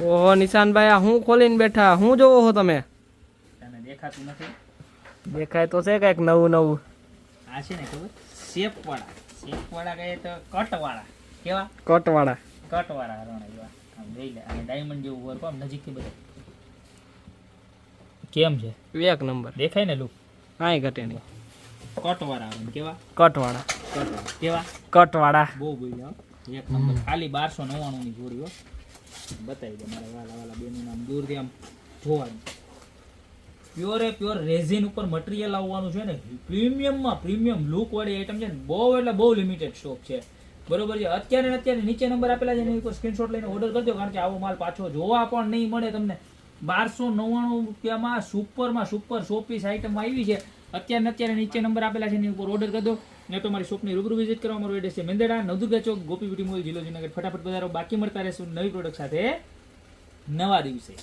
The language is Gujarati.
ઓહો નિશાનભાઈ આ હું ખોલીને બેઠા હું જોવો છો તમે? તને દેખાતું નથી? દેખાય તો છે કઈક નવું નવું. આ છે ને ખબર શેપ વાળા કહે તો કટ વાળા. કેવા? કટવાળા. કટ વાળા રણ એવા. આમ જોઈ લે અને ડાયમંડ જેવું વર્ક આમ નજીકથી બધે. કેમ છે? એક નંબર દેખાય ને લુક? કાંઈ ઘટે નહીં. કટ વાળા આવે કેવા? કટવાળા. કેવા? કટવાળા. બહુ બોલ્યા એક નંબર. ખાલી 1299 ની જોડી હો. બતાવી દે મારા વાલા બેનું નામ દૂરથી આમ જોવાનું. પ્યોર રેઝિન ઉપર મટીરિયલ આવવાનું છે ને, પ્રીમિયમ લુક વાળી આઈટમ છે ને, બહુ એટલે બહુ લિમિટેડ સ્ટોક છે. બરોબર છે. અત્યારે નીચે નંબર આપેલા છે એની ઉપર સ્ક્રીનશોટ લઈને ઓર્ડર કરજો, કારણ કે આવો માલ પાછો જોવા પણ નહીં મળે તમને. 1299 રૂપિયામાં સુપર શોપીસ આઈટમ આવી છે. અત્યારે નીચે નંબર આપેલા છે એની ઉપર ઓર્ડર કરી દો. ને તો મારી શોપની રૂબરૂ વિઝિટ કરવા. મારું એડ્રેસ છે મેંદરડા, નવદુર્ગા ચોક, ગોપી બ્યુટી મોલ, જિલ્લો જુનાગઢ. ફટાફટ પધારો. બાકી મળતા રહેશું નવી પ્રોડક્ટ સાથે નવા દિવસે.